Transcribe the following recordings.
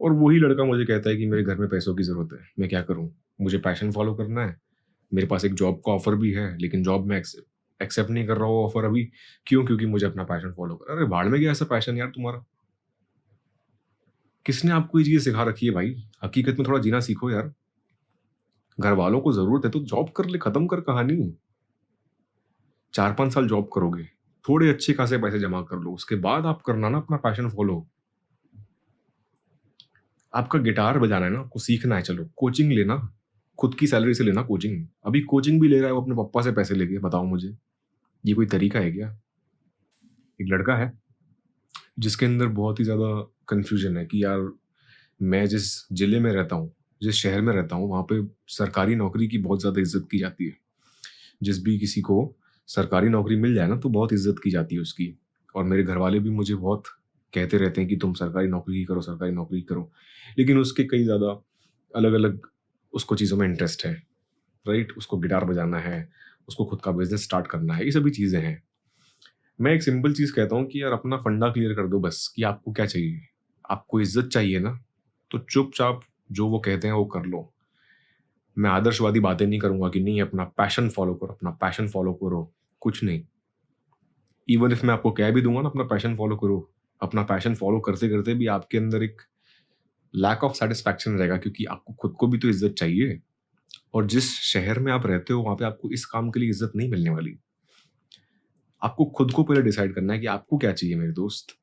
और वही लड़का मुझे कहता है कि मेरे घर में पैसों की ज़रूरत है, मैं क्या करूँ? मुझे पैशन फ़ॉलो करना है, मेरे पास एक जॉब का ऑफ़र भी है, लेकिन जॉब मैं एक्सेप्ट नहीं कर रहा हूँ ऑफ़र अभी। क्यों? क्योंकि मुझे अपना पैशन फ़ॉलो कर अरे भाड़ में गया ऐसा पैशन यार तुम्हारा। किसने आपको ये चीज़ें सिखा रखी है भाई? हकीकत में थोड़ा जीना सीखो यार। घरवालों को ज़रूरत है तो जॉब कर ले, खत्म कर कहानी। 4-5 साल जॉब करोगे, थोड़े अच्छे खासे पैसे जमा कर लो, उसके बाद आप करना ना अपना पैशन फ़ॉलो। आपका गिटार बजाना है ना, आपको सीखना है, चलो कोचिंग लेना, खुद की सैलरी से लेना कोचिंग। अभी कोचिंग भी ले रहा है वो अपने पापा से पैसे लेके, बताओ मुझे, ये कोई तरीका है क्या? एक लड़का है, जिसके अंदर बहुत ही ज़्यादा कन्फ्यूज़न है कि यार मैं जिस ज़िले में रहता हूँ, जिस शहर में रहता हूँ, वहाँ पे सरकारी नौकरी की बहुत ज़्यादा इज़्ज़त की जाती है। जिस भी किसी को सरकारी नौकरी मिल जाए ना, तो बहुत इज़्ज़त की जाती है उसकी। और मेरे घरवाले भी मुझे बहुत कहते रहते हैं कि तुम सरकारी नौकरी ही करो, सरकारी नौकरी ही करो। लेकिन उसके कई ज़्यादा अलग-अलग उसको चीज़ों में इंटरेस्ट है, राइट? उसको गिटार बजाना है, उसको खुद का बिज़नेस स्टार्ट करना है, ये सभी चीज़ें हैं। मैं एक सिंपल चीज़ कहता हूँ कि यार अपना फंडा क्लियर कर दो बस कि आपको क्या चाहिए? आपको इज़्ज़त चाहिए ना, तो चुपचाप जो वो कहते हैं वो कर लो। मैं आदर्शवादी बातें नहीं करूँगा कि नहीं अपना पैशन फ़ॉलो करो, अपना पैशन फ़ॉलो करो, कुछ नहीं। इवन इफ मैं आपको कह भी दूँगा ना अपना पैशन फ़ॉलो करो, अपना पैशन फ़ॉलो करते-करते भी आपके अंदर एक लैक ऑफ सैटिस्फैक्शन रहेगा क्योंकि आपको खुद को भी तो इज़्ज़त चाहिए। और जिस शहर में आप रहते हो वहाँ पे आपको इस काम के लिए इज़्ज़त नहीं मिलने वाली। आपको खुद को पहले डिसाइड करना है कि आपको क्या चाहिए मेरे दोस्त।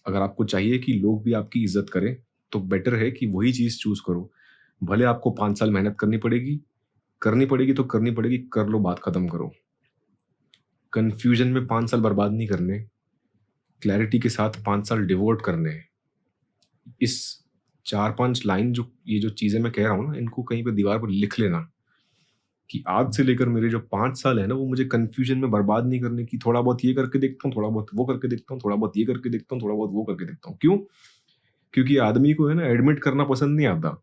अगर आपको चाहिए कि लोग भी आपकी इज़्ज़त करें, तो बेटर है कि वही चीज़ चूज़ करो। भले आपको 5 साल मेहनत करनी पड़ेगी तो करनी पड़ेगी, कर लो, बात खत्म करो। कन्फ्यूजन में 5 साल बर्बाद नहीं करने, क्लैरिटी के साथ 5 साल डिवोट करने हैं। इस 4-5 लाइन जो ये जो चीज़ें मैं कह रहा हूँ ना, इनको कहीं पे दीवार पर लिख लेना कि आज से लेकर मेरे जो 5 साल है ना, वो मुझे कन्फ्यूजन में बर्बाद नहीं करने की। थोड़ा बहुत ये करके देखता हूँ, थोड़ा बहुत वो करके देखता हूँ, थोड़ा बहुत ये करके देखता हूँ, थोड़ा बहुत वो करके देखता हूँ। क्यों? क्योंकि आदमी को है ना एडमिट करना पसंद नहीं आता।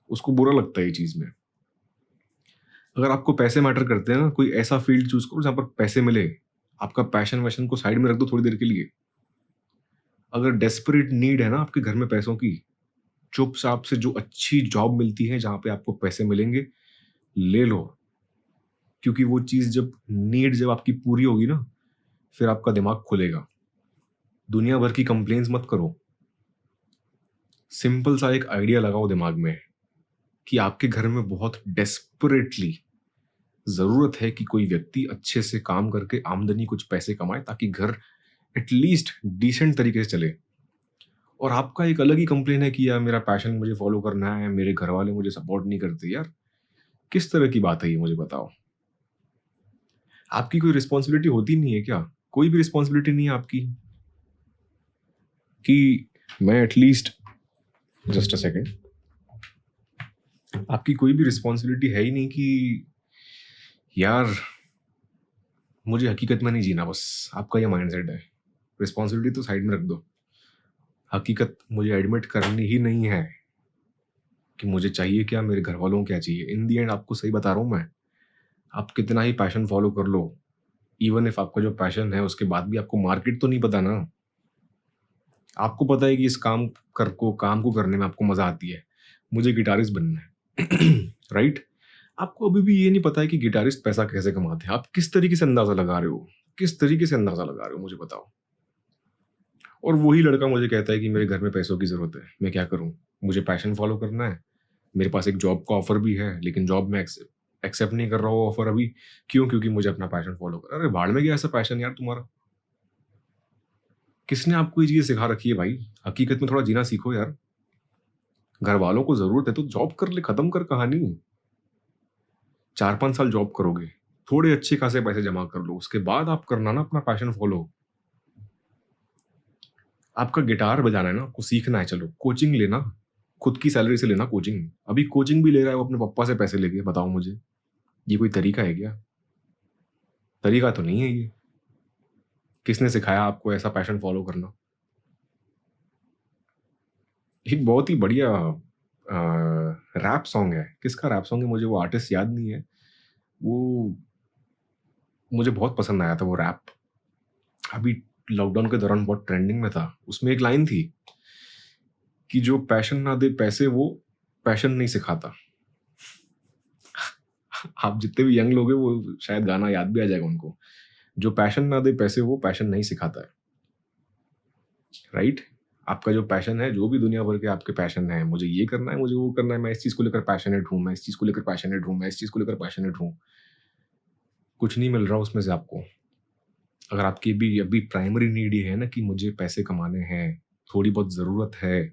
उसको बुरा लगता है ये चीज़ में। अगर आपको पैसे मैटर करते हैं ना, कोई ऐसा फील्ड चूज़ करो जहाँ पर पैसे मिले। आपका पैशन-वैशन को साइड में रख दो थोड़ी देर के लिए। अगर डेस्परेट नीड है ना आपके घर में पैसों की, चुपचाप से जो अच्छी जॉब मिलती है जहाँ पे आपको पैसे मिलेंगे, ले लो। क्योंकि वो चीज़ जब आपकी पूरी होगी ना, फिर आपका दिमाग खुलेगा। दुनिया भर की कंप्लेंट्स मत करो। सिंपल सा एक आइडिया लगाओ दिमाग में कि आपके घर में बहुत डेस्परेटली ज़रूरत है कि कोई व्यक्ति अच्छे से काम करके आमदनी कुछ पैसे कमाए ताकि घर एटलीस्ट डिसेंट तरीके से चले। और आपका एक अलग ही कंप्लेन है कि यार मेरा पैशन मुझे फॉलो करना है, मेरे घर वाले मुझे सपोर्ट नहीं करते। यार किस तरह की बात है ये, मुझे बताओ? आपकी कोई रिस्पॉन्सिबिलिटी होती नहीं है क्या? कोई भी रिस्पॉन्सिबिलिटी नहीं है आपकी कि मैं एटलीस्ट, जस्ट अ सेकेंड, आपकी कोई भी रिस्पॉन्सिबिलिटी है ही नहीं कि यार मुझे हकीकत में नहीं जीना, बस आपका ये माइंडसेट है। रिस्पॉन्सिबिलिटी तो साइड में रख दो। हकीकत मुझे एडमिट करनी ही नहीं है कि मुझे चाहिए क्या, मेरे घर वालों को क्या चाहिए। इन दी एंड आपको सही बता रहा हूँ मैं, आप कितना ही पैशन फॉलो कर लो, इवन इफ आपका जो पैशन है उसके बाद भी आपको मार्केट तो नहीं पता ना। आपको पता है कि इस काम को करने में आपको मजा आती है, मुझे गिटारिस्ट बनना है राइट? आपको अभी भी ये नहीं पता है कि गिटारिस्ट पैसा कैसे कमाते हैं। आप किस तरीके से अंदाजा लगा रहे हो, किस तरीके से अंदाजा लगा रहे हो, मुझे बताओ। और वही लड़का मुझे कहता है कि मेरे घर में पैसों की ज़रूरत है, मैं क्या करूँ? मुझे पैशन फ़ॉलो करना है, मेरे पास एक जॉब का ऑफ़र भी है, लेकिन जॉब मैं एक्सेप्ट नहीं कर रहा हूँ ऑफ़र अभी। क्यों? क्योंकि मुझे अपना पैशन फ़ॉलो कर अरे भाड़ में गया ऐसा पैशन यार तुम्हारा। किसने आपको ये चीज़ें सिखा रखी है भाई? हकीकत में थोड़ा जीना सीखो यार। घरवालों को ज़रूरत है तो जॉब कर ले, खत्म कर कहानी। 4-5 साल जॉब करोगे, थोड़े अच्छे खासे पैसे जमा कर लो, उसके बाद आप करना ना अपना पैशन फ़ॉलो। आपका गिटार बजाना है ना, आपको सीखना है, चलो कोचिंग लेना, खुद की सैलरी से लेना कोचिंग। अभी कोचिंग भी ले रहा है वो अपने पापा से पैसे लेके, बताओ मुझे, ये कोई तरीका है क्या? तरीका तो नहीं है ये। किसने सिखाया आपको ऐसा पैशन फ़ॉलो करना? एक बहुत ही बढ़िया रैप सॉन्ग है, किसका रैप सॉन्ग है मुझे वो आर्टिस्ट याद नहीं है। वो मुझे बहुत पसंद आया था वो रैप, अभी लॉकडाउन के दौरान बहुत ट्रेंडिंग में था। उसमें एक लाइन थी कि जो पैशन ना दे पैसे वो पैशन नहीं सिखाता। आप जितने भी यंग लोग हैं वो शायद गाना याद भी आ जाएगा उनको। जो पैशन ना दे पैसे वो पैशन नहीं सिखाता है, राइट? आपका जो पैशन है, जो भी दुनिया भर के आपके पैशन है, मुझे ये करना है, मुझे वो करना है, मैं इस चीज को लेकर पैशनेट हूँ, मैं इस चीज को लेकर पैशनेट हूँ, मैं इस चीज को लेकर पैशनेट हूँ, कुछ नहीं मिल रहा उसमें से आपको। अगर आपकी भी अभी प्राइमरी नीड ये है ना कि मुझे पैसे कमाने हैं, थोड़ी बहुत जरूरत है,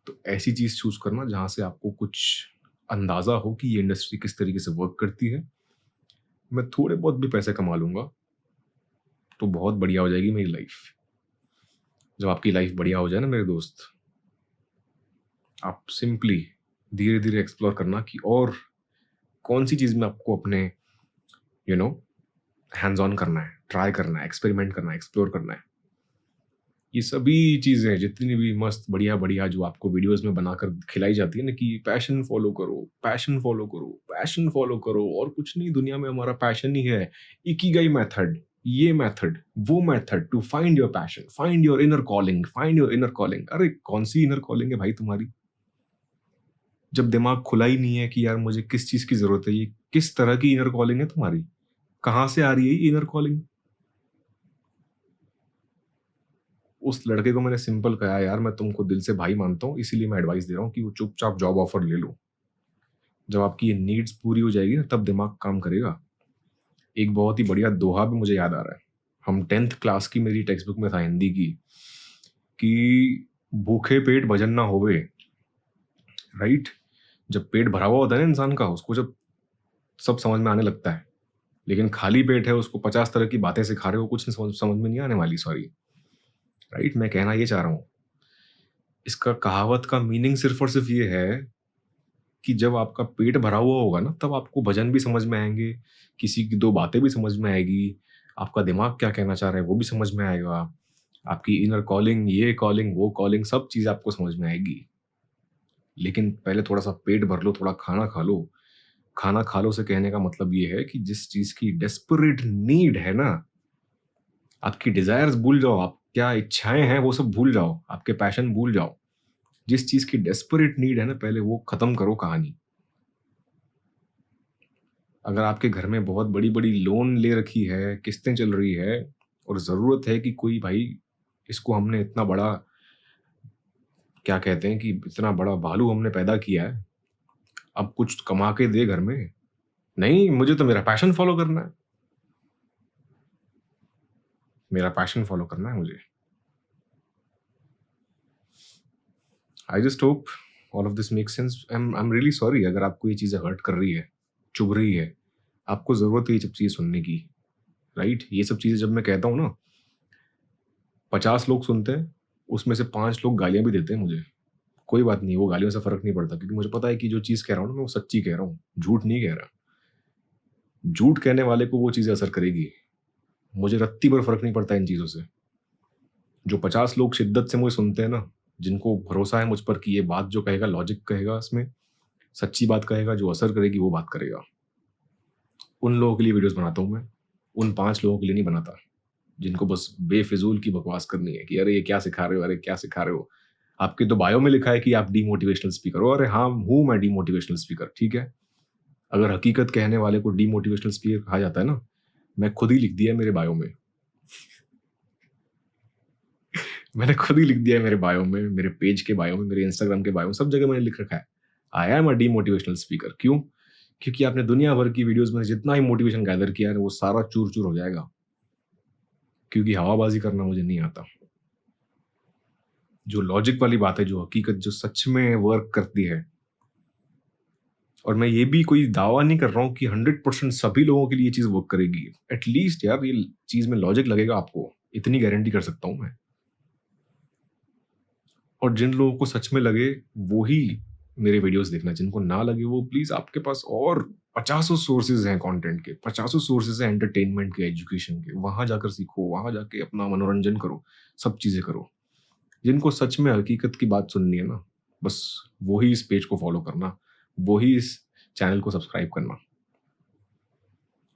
तो ऐसी चीज चूज करना जहां से आपको कुछ अंदाजा हो कि ये इंडस्ट्री किस तरीके से वर्क करती है। मैं थोड़े बहुत भी पैसे कमा लूंगा तो बहुत बढ़िया हो जाएगी मेरी लाइफ। जब आपकी लाइफ बढ़िया हो जाए ना मेरे दोस्त, आप सिंपली धीरे धीरे एक्सप्लोर करना कि और कौन सी चीज में आपको अपने हैंड्स ऑन करना है, ट्राई करना है, एक्सपेरिमेंट करना है, एक्सप्लोर करना है। ये सभी चीजें जितनी भी मस्त बढ़िया बढ़िया जो आपको वीडियोस में बनाकर खिलाई जाती है ना कि पैशन फॉलो करो, पैशन फॉलो करो, पैशन फॉलो करो, और कुछ नहीं दुनिया में हमारा पैशन ही है। इकिगाई मेथड, ये मेथड, वो method to find your passion, find your inner calling, find your inner calling. अरे कौन सी इनर कॉलिंग है भाई तुम्हारी, जब दिमाग खुला ही नहीं है कि यार मुझे किस चीज की जरूरत है। ये किस तरह की इनर कॉलिंग है तुम्हारी, कहां से आ रही है ये इनर कॉलिंग? उस लड़के को मैंने सिंपल कहा, यार मैं तुमको दिल से भाई मानता हूँ, इसीलिए मैं एडवाइस दे रहा हूँ कि वो चुपचाप जॉब ऑफर ले लो। जब आपकी ये नीड्स पूरी हो जाएगी ना तब दिमाग काम करेगा। एक बहुत ही बढ़िया दोहा भी मुझे याद आ रहा है, हम 10th क्लास की मेरी टेक्स्ट बुक में था हिंदी की, कि भूखे पेट भजन ना होवे, राइट? जब पेट भरा हुआ होता है ना इंसान का, उसको जब सब समझ में आने लगता है, लेकिन खाली पेट है, उसको 50 तरह की बातें सिखा रहे हो, कुछ नहीं समझ में नहीं आने वाली, सॉरी, राइट? मैं कहना ये चाह रहा हूँ, इसका कहावत का मीनिंग सिर्फ और सिर्फ ये है कि जब आपका पेट भरा हुआ होगा ना तब आपको भजन भी समझ में आएंगे, किसी की दो बातें भी समझ में आएगी, आपका दिमाग क्या कहना चाह रहा है वो भी समझ में आएगा, आपकी इनर कॉलिंग, ये कॉलिंग, वो कॉलिंग, सब चीज आपको समझ में आएगी। लेकिन पहले थोड़ा सा पेट भर लो, थोड़ा खाना खा लो। खाना खा लो से कहने का मतलब ये है कि जिस चीज की डेस्परेट नीड है ना, आपकी डिजायर्स भूल जाओ, आप क्या इच्छाएं हैं वो सब भूल जाओ, आपके पैशन भूल जाओ। जिस चीज की डेस्परेट नीड है ना पहले वो खत्म करो कहानी। अगर आपके घर में बहुत बड़ी बड़ी लोन ले रखी है, किस्तें चल रही है, और जरूरत है कि कोई भाई, इसको हमने इतना बड़ा, क्या कहते हैं कि इतना बड़ा भालू हमने पैदा किया है, अब कुछ कमा के दे घर में। नहीं, मुझे तो मेरा पैशन फॉलो करना है, मेरा पैशन फॉलो करना है मुझे। I just hope all of this make sense. I am really sorry अगर आपको ये चीजें हर्ट कर रही है, चुभ रही है। आपको जरूरत है ये सब चीजें सुनने की, राइट? ये सब चीजें जब मैं कहता हूँ ना, 50 लोग सुनते हैं, उसमें से 5 लोग गालियां भी देते हैं मुझे। कोई बात नहीं, वो गालियों से फर्क नहीं पड़ता, क्योंकि मुझे पता है कि जो चीज कह रहा हूँ ना मैं वो सच्ची कह रहा हूँ, झूठ नहीं कह रहा। झूठ कहने वाले को वो चीजें असर करेगी, मुझे रत्ती भर फर्क नहीं पड़ता इन चीजों से। जो 50 लोग शिद्दत से मुझे सुनते हैं ना, जिनको भरोसा है मुझ पर कि ये बात जो कहेगा लॉजिक कहेगा, इसमें सच्ची बात कहेगा, जो असर करेगी वो बात करेगा, उन लोगों के लिए वीडियोस बनाता हूँ मैं। उन 5 लोगों के लिए नहीं बनाता जिनको बस बेफिजूल की बकवास करनी है कि अरे ये क्या सिखा रहे हो, अरे क्या सिखा रहे हो। आपके तो बायो में लिखा है कि आप डीमोटिवेशनल स्पीकर हो। अरे हाँ, हूँ मैं डीमोटिवेशनल स्पीकर, ठीक है। अगर हकीकत कहने वाले को डीमोटिवेशनल स्पीकर कहा जाता है ना, मैं खुद ही लिख दिया है मेरे बायो में। मैंने खुद ही लिख दिया है मेरे बायो में, मेरे पेज के बायो में, मेरे इंस्टाग्राम के बायो में, सब जगह मैंने लिख रखा है I am a demotivational speaker. क्यों? क्योंकि आपने दुनिया भर की वीडियोस में जितना ही मोटिवेशन गैदर किया है वो सारा चूर चूर हो जाएगा, क्योंकि हवाबाजी करना मुझे नहीं आता। जो लॉजिक वाली बात है, जो हकीकत, जो सच में वर्क करती है, और मैं ये भी कोई दावा नहीं कर रहा हूँ कि 100% सभी लोगों के लिए ये चीज वर्क करेगी। एटलीस्ट यार ये चीज में लॉजिक लगेगा आपको, इतनी गारंटी कर सकता हूं मैं। और जिन लोगों को सच में लगे वो ही मेरे वीडियोस देखना, जिनको ना लगे वो प्लीज, आपके पास और 50 सोर्सेज हैं कंटेंट के, 50 सोर्सेज हैं एंटरटेनमेंट के, एजुकेशन के, वहां जाकर सीखो, वहां जाके अपना मनोरंजन करो, सब चीजें करो। जिनको सच में हकीकत की बात सुननी है ना, बस वो ही इस पेज को फॉलो करना, वो ही इस चैनल को सब्सक्राइब करना।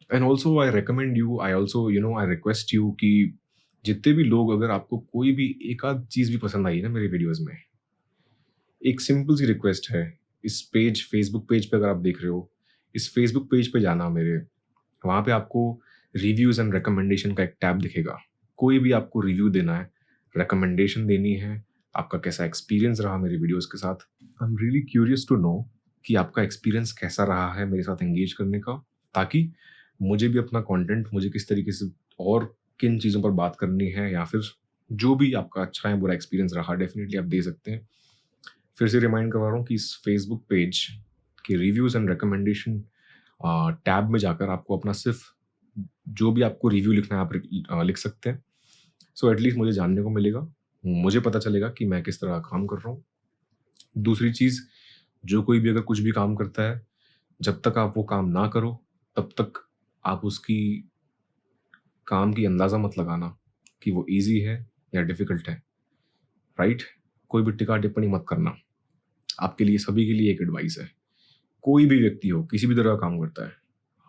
And also I recommend you, I also I request you कि जितने भी लोग, अगर आपको कोई भी एक आध चीज भी पसंद आई है ना मेरे वीडियोस में, एक सिंपल सी रिक्वेस्ट है, इस पेज फेसबुक पेज पे अगर आप देख रहे हो, इस फेसबुक पेज पे जाना मेरे, वहाँ पे आपको रिव्यूज़ एंड रिकमेंडेशन का एक टैब दिखेगा। कोई भी आपको रिव्यू देना है, रिकमेंडेशन देनी है, आपका कैसा एक्सपीरियंस रहा मेरे वीडियोज़ के साथ। I am really curious to know कि आपका एक्सपीरियंस कैसा रहा है मेरे साथ एंगेज करने का, ताकि मुझे भी अपना कंटेंट मुझे किस तरीके से और किन चीज़ों पर बात करनी है, या फिर जो भी आपका अच्छा या बुरा एक्सपीरियंस रहा डेफ़िनिटली आप दे सकते हैं। फिर से रिमाइंड करवा रहा हूँ कि इस फेसबुक पेज के रिव्यूज़ एंड रिकमेंडेशन टैब में जाकर आपको अपना सिर्फ़ जो भी आपको रिव्यू लिखना है आप लिख सकते हैं। सो एटलीस्ट मुझे जानने को मिलेगा, मुझे पता चलेगा कि मैं किस तरह का काम कर रहा हूँ। दूसरी चीज़, जो कोई भी अगर कुछ भी काम करता है, जब तक आप वो काम ना करो, तब तक आप उसकी काम की अंदाज़ा मत लगाना कि वो ईज़ी है या डिफ़िकल्ट है, राइट? कोई भी टिप्पणी मत करना। आपके लिए, सभी के लिए एक एडवाइस है। कोई भी व्यक्ति हो, किसी भी तरह का काम करता है,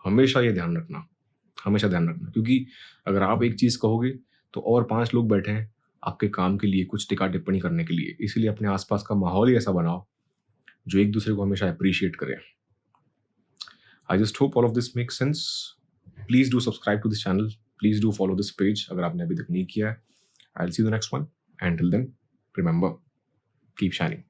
हमेशा ये ध्यान रखना, हमेशा ध्यान रखना, क्योंकि अगर आप एक चीज़ कहोगे, तो और 5 लोग बैठे हैं आपके काम के लिए कुछ टिप्पणी करने के लिए। इसीलिए अपने आस-पास का माहौल ही ऐसा बनाओ, जो एक-दूसरे को हमेशा एप्रिशिएट करे। I just hope all of this makes sense. Please do subscribe to this channel. Please do follow this page अगर आपने अभी तक नहीं किया है. I'll see you in the next one. Until then, remember, keep shining.